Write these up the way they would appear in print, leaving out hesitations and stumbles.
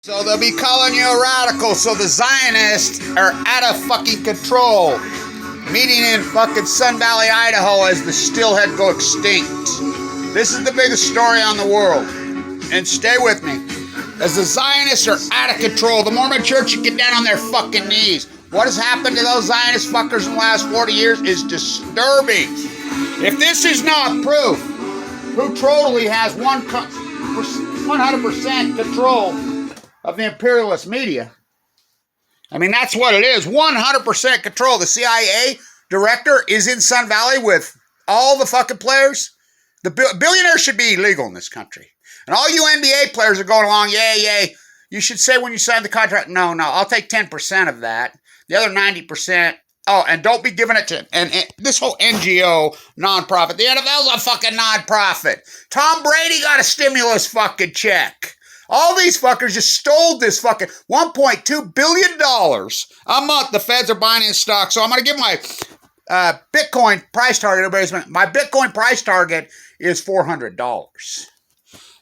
So they'll be calling you a radical. So the Zionists are out of fucking control. Meeting in fucking Sun Valley, Idaho as the Steelhead go extinct. This is the biggest story on the world. And stay with me. As the Zionists are out of control, the Mormon church should get down on their fucking knees. What has happened to those Zionist fuckers in the last 40 years is disturbing. If this is not proof who totally has 100% control of the imperialist media. I mean, that's what it is. 100% control. The CIA director is in Sun Valley with all the fucking players. The billionaires should be illegal in this country. And all you NBA players are going along, yay. You should say when you sign the contract, no, I'll take 10% of that. The other 90%, oh, and don't be giving it to, and this whole NGO nonprofit. The NFL's a fucking nonprofit. Tom Brady got a stimulus fucking check. All these fuckers just stole this fucking $1.2 billion a month. The feds are buying in stock. So I'm going to give my Bitcoin price target. My Bitcoin price target is $400.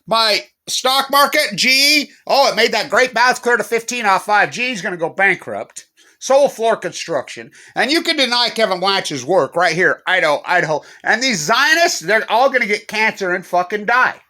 My stock market, GE, it made that great bounce clear to 15 off 5. GE's going to go bankrupt. So will Floor Construction. And you can deny Kevin Blanch's work right here, Idaho. And these Zionists, they're all going to get cancer and fucking die.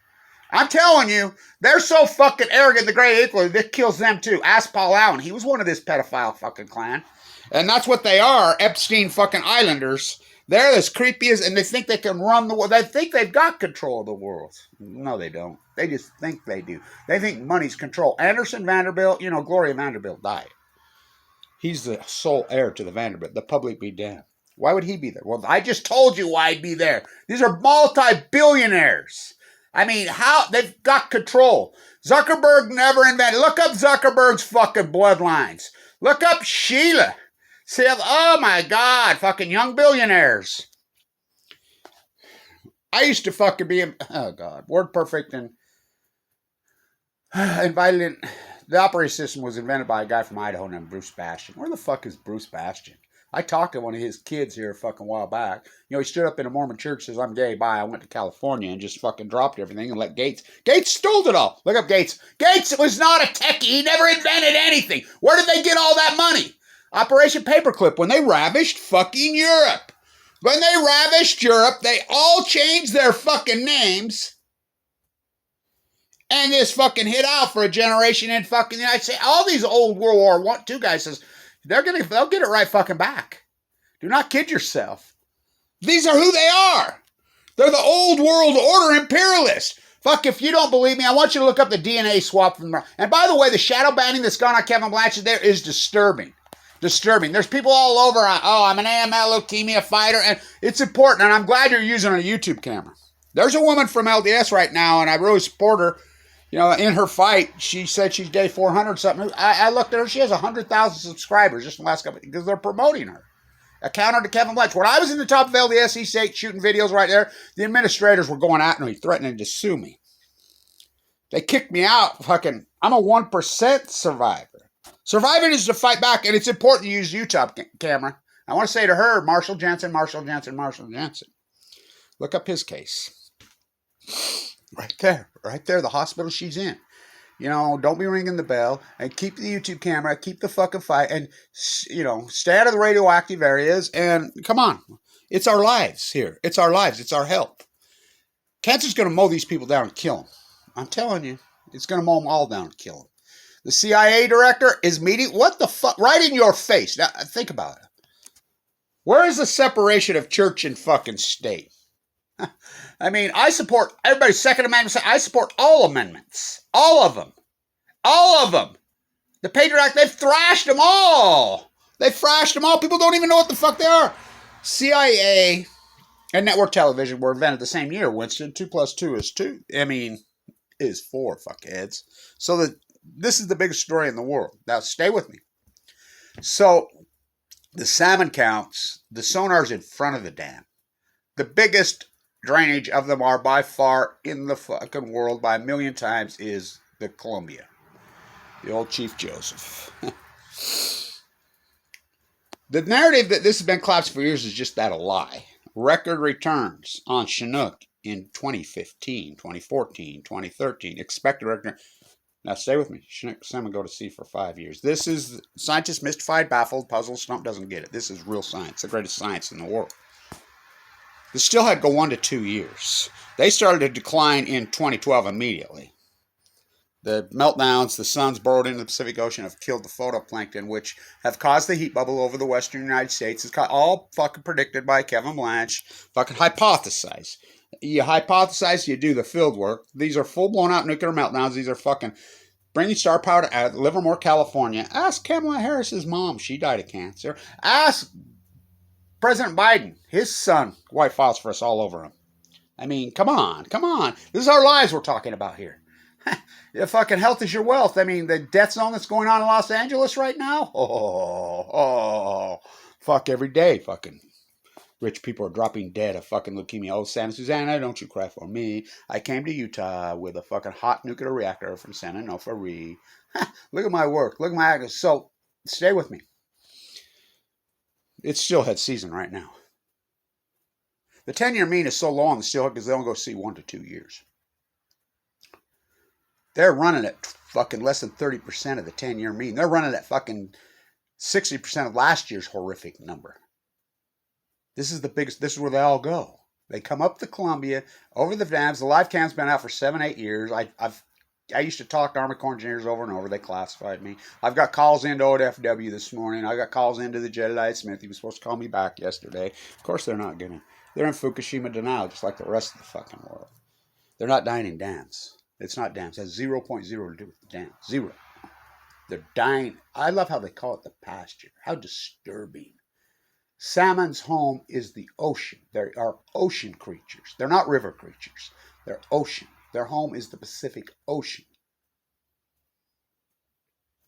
I'm telling you, they're so fucking arrogant, the great equal, this kills them too. Ask Paul Allen. He was one of this pedophile fucking clan. And that's what they are, Epstein fucking Islanders. They're as creepy as, and they think they can run the world. They think they've got control of the world. No, they don't. They just think they do. They think money's control. Anderson Vanderbilt, Gloria Vanderbilt died. He's the sole heir to the Vanderbilt. The public be damned. Why would he be there? Well, I just told you why he'd be there. These are multi-billionaires. I mean, how they've got control. Zuckerberg never invented. Look up Zuckerberg's fucking bloodlines. Look up Sheila. See, oh my God, fucking young billionaires. I used to fucking be, word perfect and invited in. The operating system was invented by a guy from Idaho named Bruce Bastian. Where the fuck is Bruce Bastian? I talked to one of his kids here a fucking while back. He stood up in a Mormon church, says, I'm gay, bye. I went to California and just fucking dropped everything and let Gates. Gates stole it all. Look up Gates. Gates was not a techie. He never invented anything. Where did they get all that money? Operation Paperclip, when they ravished fucking Europe. When they ravished Europe, they all changed their fucking names. And this fucking hit out for a generation in fucking the United States. All these old World War II guys says, they'll get it right fucking back. Do not kid yourself. These are who they are. They're the old world order imperialists. Fuck, if you don't believe me, I want you to look up the DNA swap from. And by the way, the shadow banning that's gone on Kevin Blanchard there is disturbing. There's people all over. I'm an AML leukemia fighter, and it's important. And I'm glad you're using a YouTube camera. There's a woman from LDS right now, and I really support her. In her fight, she said she's day 400 something. I looked at her. She has 100,000 subscribers just in the last couple because they're promoting her. A counter to Kevin Blanch. When I was in the top of LDS East 8 shooting videos right there, the administrators were going at me, threatening to sue me. They kicked me out. Fucking, I'm a 1% survivor. Surviving is to fight back, and it's important to use YouTube camera. I want to say to her, Marshall Jensen. Look up his case. Right there, the hospital she's in. Don't be ringing the bell, and keep the YouTube camera, keep the fucking fight, and, stay out of the radioactive areas, and come on. It's our lives here. It's our lives. It's our health. Cancer's going to mow these people down and kill them. I'm telling you, it's going to mow them all down and kill them. The CIA director is meeting, what the fuck, right in your face. Now, think about it. Where is the separation of church and fucking state? I mean, I support everybody's Second Amendment. I support all amendments. All of them. All of them. The Patriot Act, they've thrashed them all. They've thrashed them all. People don't even know what the fuck they are. CIA and network television were invented the same year, Winston. 2 + 2 is 2. Is 4, fuckheads. So this is the biggest story in the world. Now, stay with me. So, the salmon counts, the sonar's in front of the dam. The biggest drainage of them are by far in the fucking world by a million times is the Columbia. The old Chief Joseph. The narrative that this has been collapsed for years is just that, a lie. Record returns on Chinook in 2015, 2014, 2013. Expected record. Now stay with me. Chinook salmon go to sea for 5 years. This is scientists mystified, baffled, puzzled. Stump doesn't get it. This is real science, the greatest science in the world. The Steelhead go 1 to 2 years. They started to decline in 2012 immediately. The meltdowns, the suns burrowed into the Pacific Ocean have killed the photoplankton, which have caused the heat bubble over the western United States. It's all fucking predicted by Kevin Blanche. Fucking hypothesize. You hypothesize, you do the field work. These are full-blown out nuclear meltdowns. These are fucking bringing star power to Livermore, California. Ask Kamala Harris's mom. She died of cancer. Ask President Biden. His son, white phosphorus all over him. I mean, come on. This is our lives we're talking about here. Fucking health is your wealth. I mean, the death zone that's going on in Los Angeles right now. Fuck every day. Fucking rich people are dropping dead of fucking leukemia. Oh, Santa Susana, don't you cry for me. I came to Utah with a fucking hot nuclear reactor from Santa Onofre. Look at my work. Look at my actions. So, stay with me. It's steelhead season right now. The 10-year mean is so low on the steelhead because they don't go see 1 to 2 years. They're running at fucking less than 30% of the 10-year mean. They're running at fucking 60% of last year's horrific number. This is the biggest, this is where they all go. They come up the Columbia, over the dams. The live cam's been out for 7-8 years. I used to talk to Army Corps engineers over and over. They classified me. I've got calls into OFW this morning. I got calls into the Jedediah Smith. He was supposed to call me back yesterday. Of course they're not gonna. They're in Fukushima denial, just like the rest of the fucking world. They're not dying in dams. It's not dams. It has 0.0 to do with the dams. Zero. They're dying. I love how they call it the pasture. How disturbing. Salmon's home is the ocean. They are ocean creatures. They're not river creatures. They're ocean. Their home is the Pacific Ocean.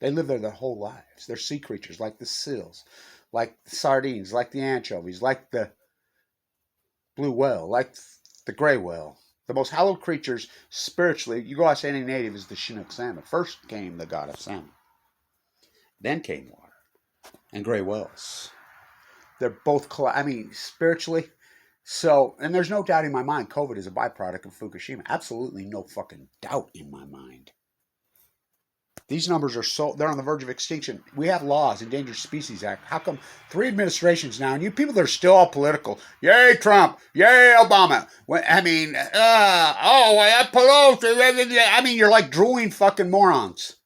They live there their whole lives. They're sea creatures like the seals, like the sardines, like the anchovies, like the blue whale, like the gray whale. The most hallowed creatures spiritually, you go ask any native, is the Chinook salmon. First came the god of salmon. Then came water and gray whales. They're both, spiritually. So, and there's no doubt in my mind, COVID is a byproduct of Fukushima. Absolutely no fucking doubt in my mind. These numbers are they're on the verge of extinction. We have laws, Endangered Species Act. How come 3 administrations now, and you people that are still all political, yay Trump, yay Obama. Pelosi, you're like drooling fucking morons.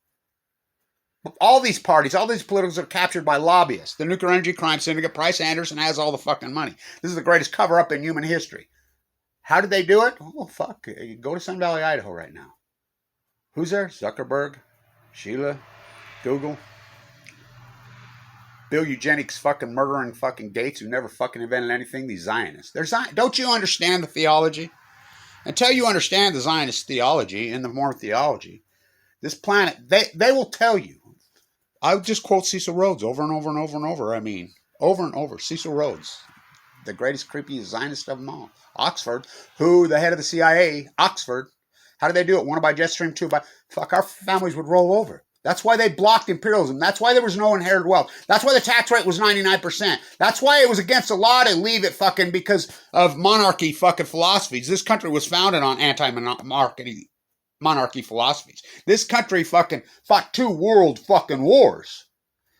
All these parties, all these politicals are captured by lobbyists. The Nuclear Energy Crime Syndicate, Price Anderson has all the fucking money. This is the greatest cover-up in human history. How did they do it? Oh, fuck. Go to Sun Valley, Idaho right now. Who's there? Zuckerberg, Sheila, Google, Bill Eugenics fucking murdering fucking Gates, who never fucking invented anything. These Zionists. Don't you understand the theology? Until you understand the Zionist theology and the Mormon theology, this planet, they will tell you. I would just quote Cecil Rhodes over and over and over and over. Over and over. Cecil Rhodes, the greatest, creepiest Zionist of them all. Oxford, who the head of the CIA, Oxford, how did they do it? One by jet stream, 2 by... Fuck, our families would roll over. That's why they blocked imperialism. That's why there was no inherited wealth. That's why the tax rate was 99%. That's why it was against the law to leave it fucking because of monarchy fucking philosophies. This country was founded on monarchy philosophies. This country fucking fought 2 world fucking wars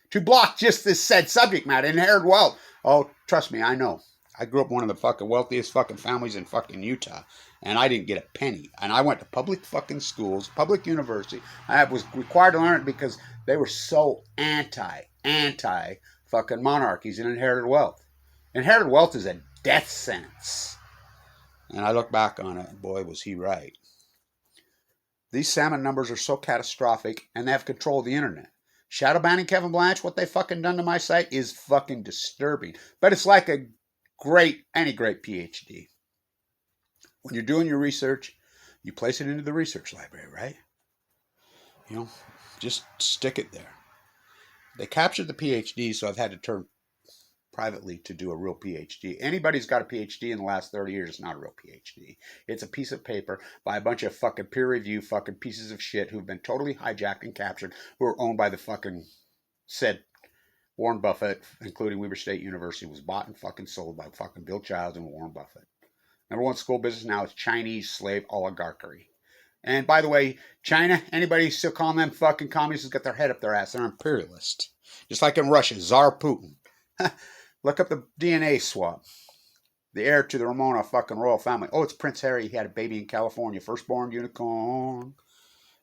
to block just this said subject matter, inherited wealth. Oh, trust me, I know. I grew up one of the fucking wealthiest fucking families in fucking Utah, and I didn't get a penny. And I went to public fucking schools, public university. I was required to learn it because they were so anti fucking monarchies and inherited wealth. Inherited wealth is a death sentence. And I look back on it, boy, was he right. These salmon numbers are so catastrophic, and they have control of the internet. Shadow banning Kevin Blanche, what they fucking done to my site is fucking disturbing. But it's like any great PhD. When you're doing your research, you place it into the research library, right? Just stick it there. They captured the PhD, so I've had to turn privately to do a real PhD. Anybody who's got a PhD in the last 30 years is not a real PhD. It's a piece of paper by a bunch of fucking peer review fucking pieces of shit who've been totally hijacked and captured, who are owned by the fucking said Warren Buffett, including Weber State University, was bought and fucking sold by fucking Bill Childs and Warren Buffett. Number 1 school business now is Chinese slave oligarchy. And by the way, China, anybody still calling them fucking communists has got their head up their ass. They're imperialist. Just like in Russia, Tsar Putin. Look up the DNA swab. The heir to the Romanov fucking royal family. Oh, it's Prince Harry. He had a baby in California. Firstborn unicorn.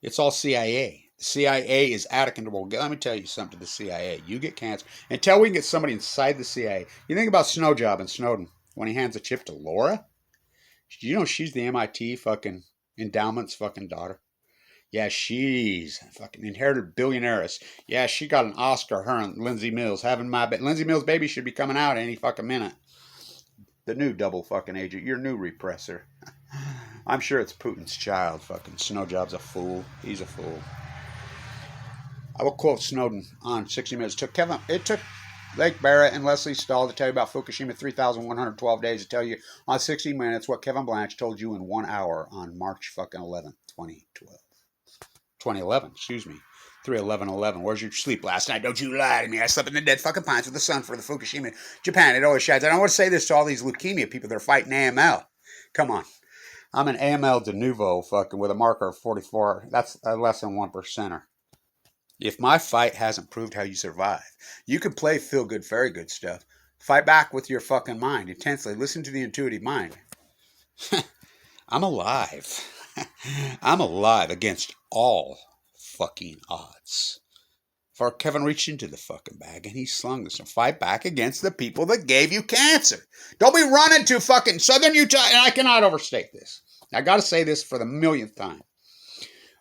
It's all CIA. The CIA is out of control. Let me tell you something to the CIA. You get cancer. Until we can get somebody inside the CIA. You think about Snowjob and Snowden when he hands a chip to Laura? You know she's the MIT fucking endowment's fucking daughter. Yeah, she's fucking inherited billionaires. Yeah, she got an Oscar, her and Lindsay Mills. Lindsay Mills' baby should be coming out any fucking minute. The new double fucking agent. Your new repressor. I'm sure it's Putin's child. Fucking Snowjob's a fool. He's a fool. I will quote Snowden on 60 Minutes. It took Lake Barrett and Leslie Stahl to tell you about Fukushima 3,112 days to tell you on 60 Minutes what Kevin Blanch told you in 1 hour on March fucking 11th, 2011, excuse me. 3/11/11. Where's your sleep last night? Don't you lie to me. I slept in the dead fucking pines with the sun for the Fukushima. Japan, it always shines. And I want to say this to all these leukemia people that are fighting AML. Come on. I'm an AML de nouveau fucking with a marker of 44. That's a less than 1%er. If my fight hasn't proved how you survive, you can play feel good, very good stuff. Fight back with your fucking mind intensely. Listen to the intuitive mind. I'm alive. I'm alive against all fucking odds. For Kevin reached into the fucking bag and he slung this and fight back against the people that gave you cancer. Don't be running to fucking Southern Utah, and I cannot overstate this. I got to say this for the millionth time.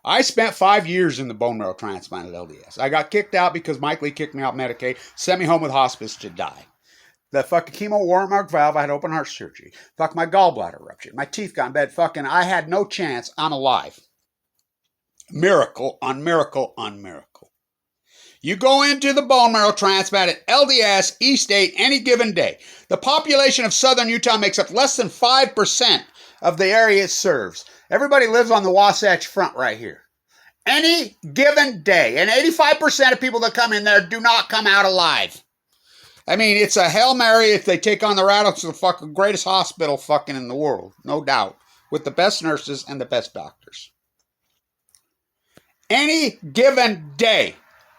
I spent 5 years in the bone marrow transplant at LDS. I got kicked out because Mike Lee kicked me out Medicaid, sent me home with hospice to die. The fucking chemo warrant mark valve, I had open heart surgery. Fuck, my gallbladder ruptured. My teeth got in bed. Fucking, I had no chance. I'm alive. Miracle on miracle on miracle. You go into the bone marrow transplant at LDS, East 8, any given day. The population of southern Utah makes up less than 5% of the area it serves. Everybody lives on the Wasatch Front right here. Any given day. And 85% of people that come in there do not come out alive. I mean, it's a Hail Mary if they take on the Rattle to the fucking greatest hospital fucking in the world. No doubt. With the best nurses and the best doctors. Any given day,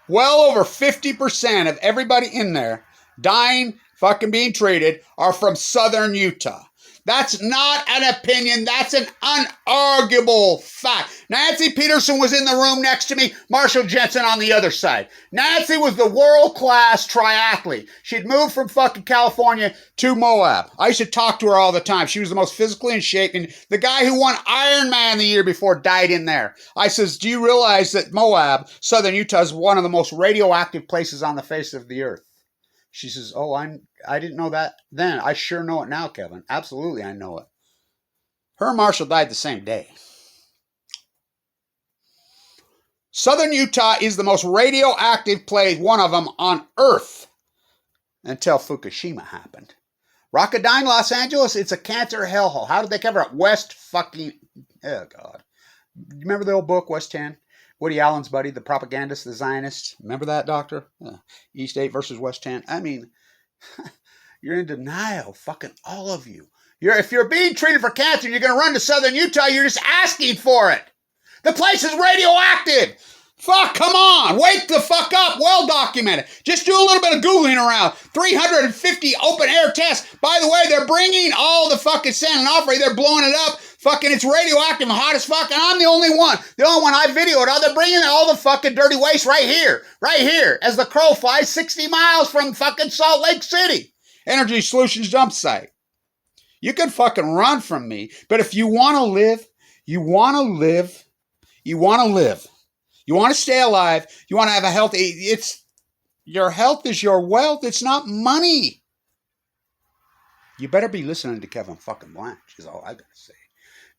well over 50% of everybody in there dying, fucking being treated, are from southern Utah. That's not an opinion. That's an unarguable fact. Nancy Peterson was in the room next to me. Marshall Jensen on the other side. Nancy was the world-class triathlete. She'd moved from fucking California to Moab. I used to talk to her all the time. She was the most physically in shape. And the guy who won Ironman the year before died in there. I says, do you realize that Moab, southern Utah, is one of the most radioactive places on the face of the earth? She says, oh, I didn't know that then. I sure know it now, Kevin. Absolutely, I know it. Her and Marshall died the same day. Southern Utah is the most radioactive place, one of them, on Earth until Fukushima happened. Rocketdyne, Los Angeles, it's a cancer hellhole. How did they cover it? West fucking... Oh, God. Remember the old book, West 10? Woody Allen's buddy, the propagandist, the Zionist. Remember that, Doctor? East 8 versus West 10. I mean, you're in denial, fucking all of you. If you're being treated for cancer, you're going to run to southern Utah, you're just asking for it. The place is radioactive. Fuck, come on. Wake the fuck up. Well documented. Just do a little bit of Googling around. 350 open air tests. By the way, they're bringing all the fucking San Onofre. They're blowing it up. Fucking, it's radioactive and hot as fuck, and I'm the only one. The only one I videoed. They're bringing all the fucking dirty waste right here, as the crow flies 60 miles from fucking Salt Lake City. Energy Solutions dump site. You can fucking run from me, but if you want to live, you want to stay alive, you want to have a healthy, your health is your wealth, it's not money. You better be listening to Kevin fucking Blanch, is all I gotta say.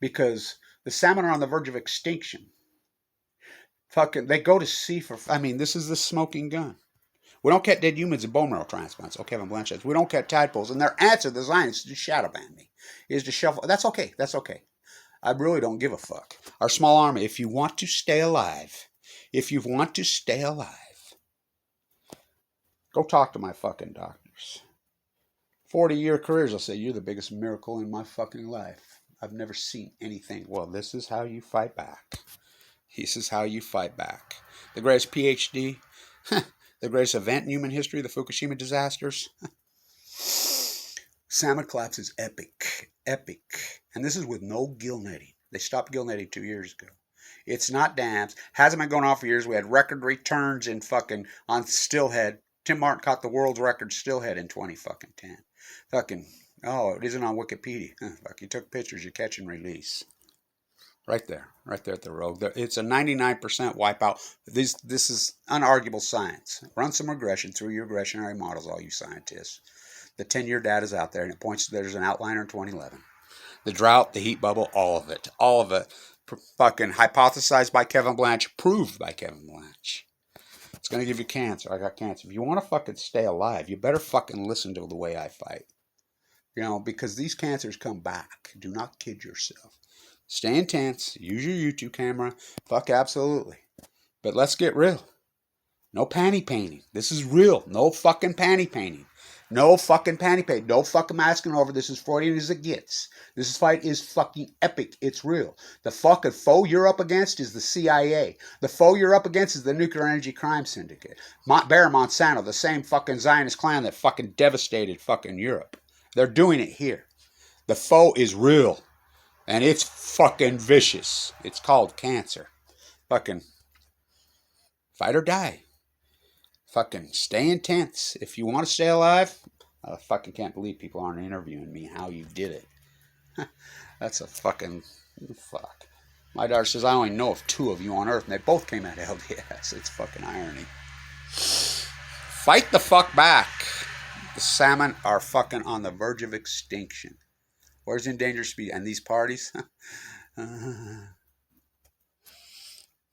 Because the salmon are on the verge of extinction. Fucking, they go to sea for, this is the smoking gun. We don't get dead humans in bone marrow transplants. Oh, Kevin Blanch says, we don't get tadpoles. And their answer, the Zionists, is to shadow ban me. Is to shuffle. That's okay. I really don't give a fuck. Our small army, if you want to stay alive, go talk to my fucking doctors. 40-year careers, I'll say, you're the biggest miracle in my fucking life. I've never seen anything. Well, this is how you fight back. This is how you fight back. The greatest PhD, the greatest event in human history, the Fukushima disasters. Salmon collapse is epic. Epic. And this is with no gill netting. They stopped gill netting 2 years ago. It's not dams. Hasn't been going on for years. We had record returns in fucking on Steelhead. Tim Martin caught the world's record Steelhead in 2010. Fucking, oh, it isn't on Wikipedia. Fuck, you took pictures, you catch and release. Right there at the road. It's a 99% wipeout. This is unarguable science. Run some regression through your regressionary models, all you scientists. The 10-year data is out there, and it points to there's an outliner in 2011. The drought, the heat bubble, all of it. All of it. Fucking hypothesized by Kevin Blanch, proved by Kevin Blanch. It's going to give you cancer. I got cancer. If you want to fucking stay alive, you better fucking listen to the way I fight. You know, because these cancers come back. Do not kid yourself. Stay intense. Use your YouTube camera. Fuck, absolutely. But let's get real. No panty painting. This is real. No fucking panty painting. No fucking panty painting. No fucking masking over. This is Freudian as it gets. This fight is fucking epic. It's real. The fucking foe you're up against is the CIA. The foe you're up against is the Nuclear Energy Crime Syndicate. Bayer Monsanto, the same fucking Zionist clan that fucking devastated fucking Europe. They're doing it here. The foe is real. And it's fucking vicious. It's called cancer. Fucking fight or die. Fucking stay intense. If you want to stay alive, I fucking can't believe people aren't interviewing me how you did it. That's a fucking fuck. My daughter says I only know of 2 of you on Earth, and they both came out of LDS. It's fucking irony. Fight the fuck back. The salmon are fucking on the verge of extinction. Where's endangered species? And these parties?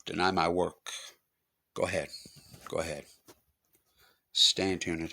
Deny my work. Go ahead. Go ahead. Stay tuned.